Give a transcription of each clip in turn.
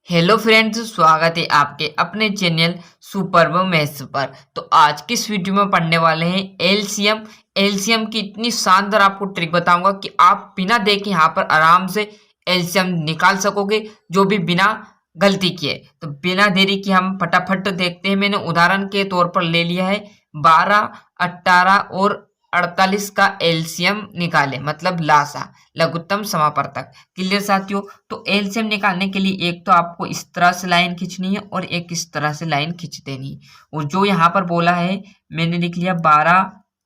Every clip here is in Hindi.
हेलो फ्रेंड्स, स्वागत है आपके अपने चैनल सुपर्ब मैथ्स पर। तो आज की इस वीडियो में पढ़ने वाले हैं एलसीएम की इतनी शानदार आपको ट्रिक बताऊंगा कि आप बिना देखे यहाँ पर आराम से एलसीएम निकाल सकोगे, जो भी बिना गलती किए। तो बिना देरी के हम फटाफट देखते हैं। मैंने उदाहरण के तौर पर ले लिया है 12, 18 और 48 का एलसीएम निकाले, मतलब लासा, लघुत्तम समापवर्तक। क्लियर साथियों? तो एलसीएम निकालने के लिए एक तो आपको इस तरह से लाइन खींचनी है और एक इस तरह से लाइन खींच देनी है। और जो यहाँ पर बोला है मैंने लिख लिया 12,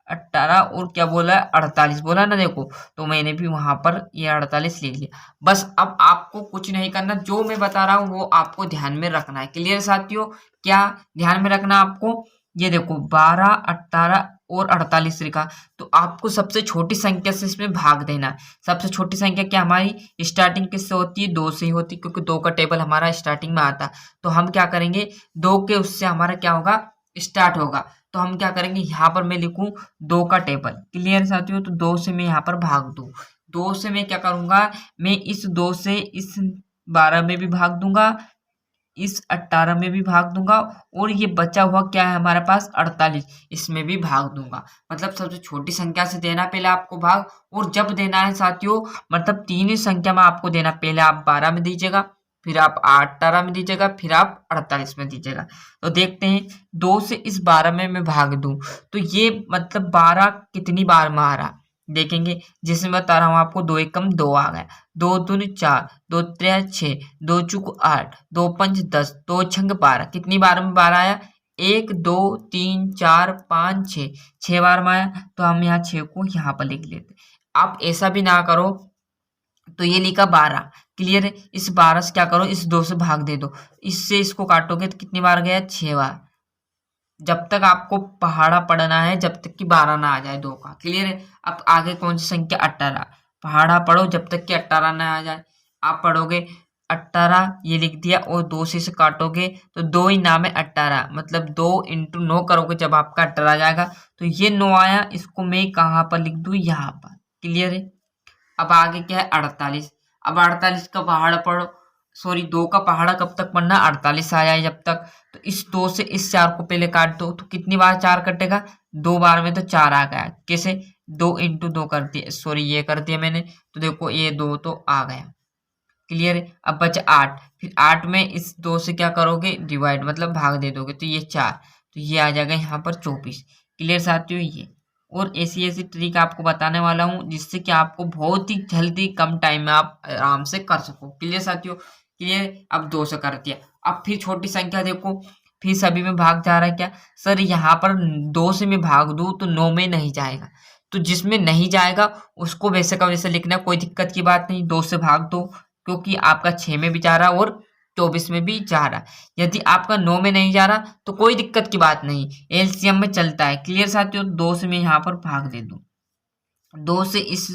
18 और क्या बोला है 48 बोला ना, देखो। तो मैंने भी वहां पर ये 48 लिख लिया। बस अब आपको कुछ नहीं करना, जो मैं बता रहा हूँ वो आपको ध्यान में रखना है। क्लियर साथियों? क्या ध्यान में रखना आपको? ये देखो 12, 18 और 48 लिखा, तो आपको सबसे छोटी संख्या से इसमें भाग देना है। सबसे छोटी संख्या क्या हमारी स्टार्टिंग किससे होती है? 2 से ही होती है, क्योंकि 2 का टेबल हमारा स्टार्टिंग में आता है। तो हम क्या करेंगे, 2 के उससे हमारा क्या होगा, स्टार्ट होगा। तो हम क्या करेंगे, यहाँ पर मैं लिखूं 2 का टेबल। क्लियर साथियों? तो 2 से मैं यहाँ पर भाग दूं। 2 से मैं क्या करूंगा, मैं इस 2 से इस 12 में भी भाग दूंगा, इस 18 में भी भाग दूंगा, और ये बचा हुआ क्या है हमारे पास 48, इसमें भी भाग दूंगा। मतलब सबसे छोटी संख्या से देना पहले आपको भाग, और जब देना है साथियों, मतलब तीन ही संख्या में आपको देना। पहले आप 12 में दीजिएगा, फिर आप 18 में दीजिएगा, फिर आप 48 में दीजिएगा। तो देखते हैं 2 से इस 12 में मैं भाग दूं तो ये मतलब 12 कितनी बार में आ रहा, देखेंगे। जिसमें बता रहा हूँ आपको, 2 एकम 2 आ गया, 2 दूनी 4, 2 त्रिया 6, 2 चुक 8, 2 पंच 10, 2 छंग 12। कितनी बार में 12 आया? 1, 2, 3, 4, 5, 6, 6 बार में आया। तो हम यहाँ 6 को यहाँ पर लिख लेते। आप ऐसा भी ना करो, तो ये लिखा 12। क्लियर है? इस 12 से क्या करो, इस 2 से भाग दे दो। इससे इसको काटोगे तो कितनी बार गया? 6 बार। जब तक आपको पहाड़ा पढ़ना है, जब तक कि 12 ना आ जाए 2 का। क्लियर है? अब आगे कौन सी संख्या? 18। पहाड़ा पढ़ो जब तक कि 18 ना आ जाए। आप पढ़ोगे 18, ये लिख दिया, और 2 से इसे काटोगे तो 2 ही नाम है 18, मतलब 2 इंटू 9 करोगे जब आपका 18 आ जाएगा। तो ये 9 आया, इसको मैं कहाँ पर लिख दूं? यहाँ पर। क्लियर है? अब आगे क्या है? 48। अब 48 का पहाड़ा पढ़ो, सॉरी 2 का पहाड़ा कब तक पढ़ना? 48 आ जाए जब तक। तो इस 2 से इस 4 को पहले काट दो, तो कितनी बार 4 कटेगा? 2 बार में तो 4 आ गया। कैसे? 2 इंटू 2 कर दिया, सॉरी ये कर दिया मैंने। तो देखो ये 2 तो आ गया। क्लियर है? अब बचा 8, फिर 8 में इस 2 से क्या करोगे? डिवाइड, मतलब भाग दे दोगे, तो ये 4, तो ये आ जाएगा यहाँ पर 24। क्लियर साथियों? ये और ऐसी ऐसी ट्रिक आपको बताने वाला हूँ, जिससे कि आपको बहुत ही जल्दी कम टाइम में आप आराम से कर सको। क्लियर साथियों? क्लियर? अब 2 से कर दिया। अब फिर छोटी संख्या देखो, फिर सभी में भाग जा रहा है क्या? सर यहाँ पर 2 से मैं भाग दूं तो 9 में नहीं जाएगा। तो जिसमें नहीं जाएगा उसको वैसे का वैसे लिखना, कोई दिक्कत की बात नहीं। 2 से भाग दो, क्योंकि आपका 6 में भी जा रहा है और 24 में भी जा रहा है। यदि आपका 9 में नहीं जा रहा तो कोई दिक्कत की बात नहीं, एलसीएम में चलता है। क्लियर साथियों? 2 से मैं यहाँ पर भाग दे दूं, 2 से इस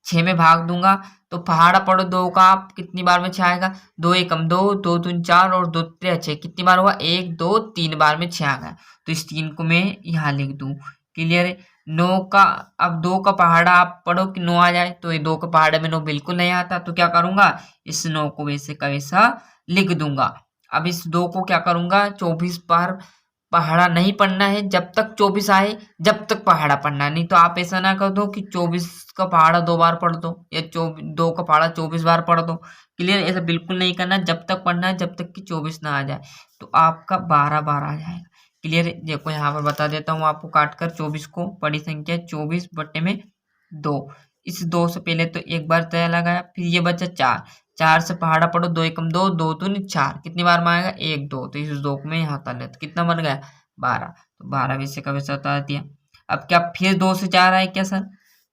6 में भाग दूंगा, तो पहाड़ा पढ़ो 2 का, आप कितनी बार में 6 आएगा? 2 एकम 2, 2 दूनी 4 और 2 त्रिया 6। कितनी बार हुआ? 1, 2, 3 बार में 6 आ गया। तो इस 3 को मैं यहाँ लिख दूं। क्लियर है? 9 का, अब 2 का पहाड़ा आप पढ़ो कि 9 आ जाए, तो ये 2 का पहाड़े में 9 बिल्कुल नहीं आता। तो क्या करूंगा, इस 9 को वैसे का वैसा लिख दूंगा। अब इस 2 को क्या करूंगा, 24 बार पहाड़ा नहीं पढ़ना है, जब तक 24 आए जब तक पहाड़ा पढ़ना है। नहीं तो आप ऐसा ना कर दो कि 24 का पहाड़ा 2 बार पढ़ दो, या 2 का पहाड़ा 24 बार पढ़ दो। क्लियर? ऐसा बिल्कुल नहीं करना, जब तक पढ़ना है जब तक कि 24 ना आ जाए। तो आपका 12 बार आ जाएगा। क्लियर है? देखो यहाँ पर बता देता हूँ आपको काट कर 24 को। बड़ी संख्या 24 बटे में 2। इस 2 से पहले तो एक बार तय लगाया, फिर ये बचा 4। 4 से पहाड़ा पढ़ो, 2 एकम 2, 2 दूनी 4। कितनी बार में आएगा? 1, 2। तो इस 2 को मैं यहाँ कर लेता, कितना बन गया? 12। तो 12 वैसे का वैसा बता दिया। अब क्या फिर 2 से जा रहा है क्या सर?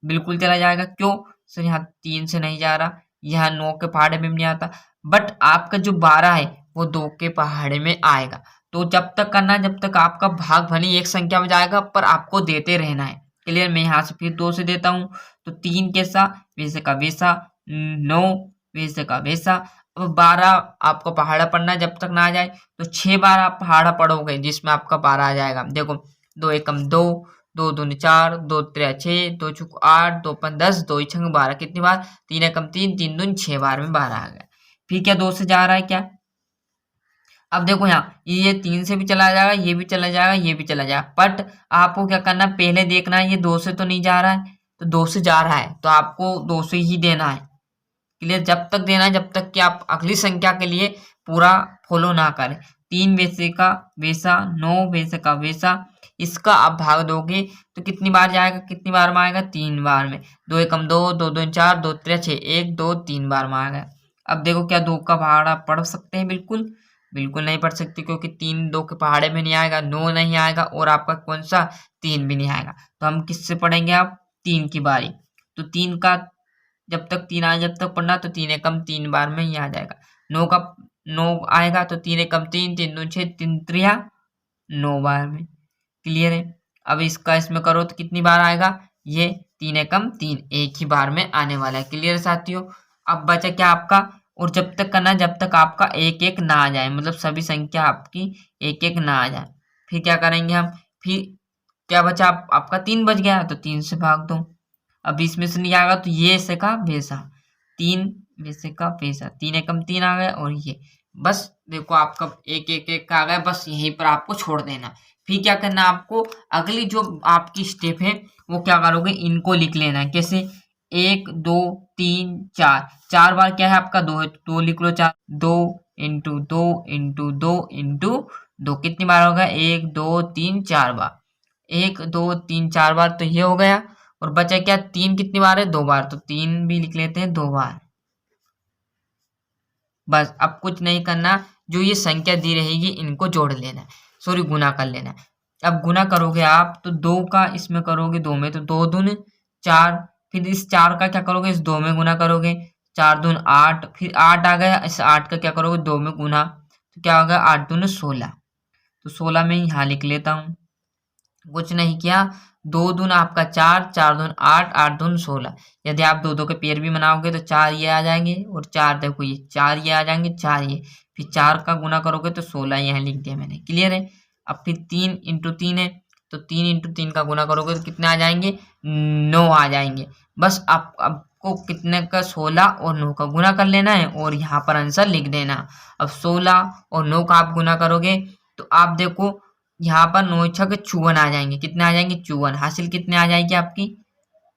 बिल्कुल चला जाएगा। क्यों सर? यहाँ 3 से नहीं जा रहा, यहाँ 9 के पहाड़े में भी नहीं आता, बट आपका जो 12 है वो 2 के पहाड़े में आएगा। तो जब तक करना है, जब तक आपका भाग भले एक संख्या में जाएगा, पर आपको देते रहना है। क्लियर? मैं यहाँ से फिर 2 से देता हूँ, तो 3 कैसा वैसे का वैसा, 9 वैसे का वैसा। अब 12 आपको पहाड़ा पढ़ना है जब तक ना आ जाए, तो 6 बार आप पहाड़ा पढ़ोगे जिसमें आपका 12 आ जाएगा। देखो 2 एकम 2, 2 दूनी 4, 2 त्रिया 6, 2 चुक 8, 2 पंच 10, 2 छंग 12। कितनी बार? 3 एकम 3, 3 दूनी 6 बार में 12 आ गया। फिर क्या 2 से जा रहा है क्या? अब देखो यहाँ ये 3 से भी चला जाएगा, ये भी चला जाएगा, ये भी चला जाएगा, बट आपको क्या करना है, पहले देखना है ये 2 से तो नहीं जा रहा है, तो 2 से जा रहा है तो आपको 2 से ही देना है। क्लियर, जब तक देना है जब तक कि आप अगली संख्या के लिए पूरा फॉलो ना करें। 3 वैसे का वैसा, 9 वैसे का वैसा, इसका आप भाग दोगे तो कितनी बार जाएगा, कितनी बार में आएगा, 3 बार में। 2 एकम 2, 2 दूनी 4, 2 त्रिया 6, 1 2 3 बार में आएगा। अब देखो क्या 2 का पहाड़ा पढ़ सकते हैं, बिल्कुल बिल्कुल नहीं पढ़ सकते, क्योंकि 3 2 के पहाड़े में नहीं आएगा, 9 नहीं आएगा, और आपका कौन सा 3 भी नहीं आएगा। तो हम किससे पढ़ेंगे, आप 3 की बारी। तो 3 का जब तक 3 आए जब तक पढ़ना, तो 3 एकम 3 बार में ही आ जाएगा। 9 का 9 आएगा तो 3 एकम 3, 3 दूनी 6, 3 त्रिया 9 बार में। क्लियर है। अब इसका इसमें करो तो कितनी बार आएगा, ये 3 एकम 3 एक ही बार में आने वाला है। क्लियर साथियों। अब बचा क्या आपका, और जब तक करना जब तक आपका 1 1 ना आ जाए, मतलब सभी संख्या आपकी 1 1 ना आ जाए। फिर क्या करेंगे हम, फिर क्या बचा, आपका 3 बच गया तो 3 से भाग दो। अब इसमें से नहीं आएगा तो ये ऐसे का वैसा, 3 वैसे का वैसा, 3 एकम 3 आ गया, और ये बस देखो आपका 1 1 1 आ गया, बस यहीं पर आपको छोड़ देना। फिर क्या करना आपको, अगली जो आपकी स्टेप है वो क्या करोगे, इनको लिख लेना है। कैसे, 1 2 3 4, 4 बार क्या है आपका 2 है, तो 2 लिख लो, 4 2 इंटू 2 इंटू 2 इंटू 2, कितनी बार होगा, 1 2 3 4 बार, 1 2 3 4 बार, तो ये हो गया। और बचा क्या, 3 कितनी बार है, 2 बार, तो 3 भी लिख लेते हैं 2 बार। बस अब कुछ नहीं करना, जो ये संख्या दी रहेगी इनको जोड़ लेना है, सॉरी गुना कर लेना है। अब गुना करोगे आप तो 2 का इसमें करोगे 2 में, तो 2 दूनी 4, फिर इस 4 का क्या करोगे, इस 2 में गुना करोगे, 4 दूनी 8, फिर 8 आ गया, इस 8 का क्या करोगे 2 में गुना, तो क्या होगा 8 दूनी 16, तो 16 में यहाँ लिख लेता हूँ। कुछ नहीं किया, 2 दून आपका 4, 4 दून 8, 8 दून 16। यदि आप 2 2 के पेयर भी बनाओगे तो 4 ये आ जाएंगे, और 4 देखो ये 4 ये आ जाएंगे, 4 ये, फिर 4 का गुना करोगे तो 16 यहाँ लिख दिया मैंने। क्लियर है। अब फिर 3 इंटू 3 है, तो 3 इंटू 3 का गुना करोगे तो कितने आ जाएंगे, 9 आ जाएंगे। बस आपको कितने का 16 और 9 का गुना कर लेना है, और यहाँ पर आंसर लिख देना। अब 16 और 9 का आप गुना करोगे तो आप देखो यहाँ पर 9 छक 54 आ जाएंगे, कितने आ जाएंगे 54, हासिल कितने आ जाएगी आपकी,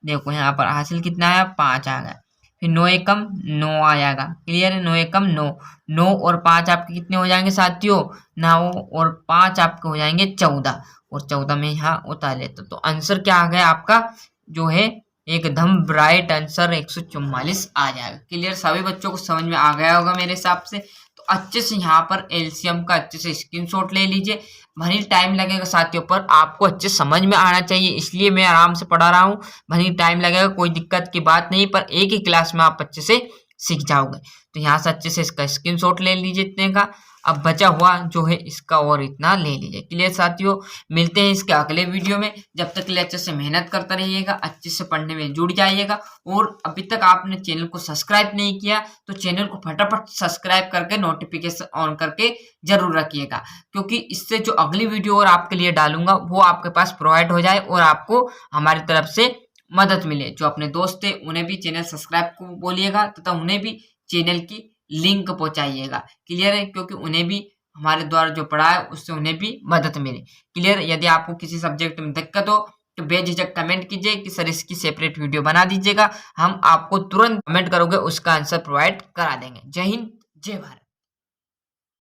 देखो यहाँ पर हासिल कितना आया 5 आ गया। फिर 9 एकम 9 आ जाएगा। क्लियर है, 9 एकम 9, 9 और 5 आपके कितने हो जाएंगे साथियों, 9 और 5 आपके हो जाएंगे 14, और 14 में यहाँ उतार लेते तो आंसर क्या आ गया आपका, जो है एकदम ब्राइट आंसर 144 आ जाएगा। क्लियर, सभी बच्चों को समझ में आ गया होगा मेरे हिसाब से। तो अच्छे से यहाँ पर एलसीएम का अच्छे से स्क्रीनशॉट ले लीजिए, भले टाइम लगेगा साथियों, पर आपको अच्छे समझ में आना चाहिए, इसलिए मैं आराम से पढ़ा रहा हूँ। भले टाइम लगेगा, कोई दिक्कत की बात नहीं, पर एक ही क्लास में आप अच्छे से सीख जाओगे। तो यहाँ से अच्छे से इसका स्क्रीनशॉट ले लीजिए इतने का। अब बचा हुआ जो है इसका और इतना ले लीजिए। क्लियर साथियों, मिलते हैं इसके अगले वीडियो में। जब तक के लिए अच्छे से मेहनत करते रहिएगा, अच्छे से पढ़ने में जुड़ जाइएगा, और अभी तक आपने चैनल को सब्सक्राइब नहीं किया तो चैनल को फटाफट सब्सक्राइब करके नोटिफिकेशन ऑन करके जरूर रखिएगा, क्योंकि इससे जो अगली वीडियो और आपके लिए डालूंगा वो आपके पास प्रोवाइड हो जाए, और आपको हमारी तरफ से मदद मिले। जो अपने दोस्त है उन्हें भी चैनल सब्सक्राइब को बोलिएगा, तथा उन्हें भी चैनल की लिंक पहुंचाइएगा। क्लियर है, क्योंकि उन्हें भी हमारे द्वारा जो पढ़ा है उससे उन्हें भी मदद मिले। क्लियर, यदि आपको किसी सब्जेक्ट में दिक्कत हो तो बेझिझक कमेंट कीजिए कि सर इसकी सेपरेट वीडियो बना दीजिएगा, हम आपको तुरंत कमेंट करोगे उसका आंसर प्रोवाइड करा देंगे। जय हिंद, जय भारत।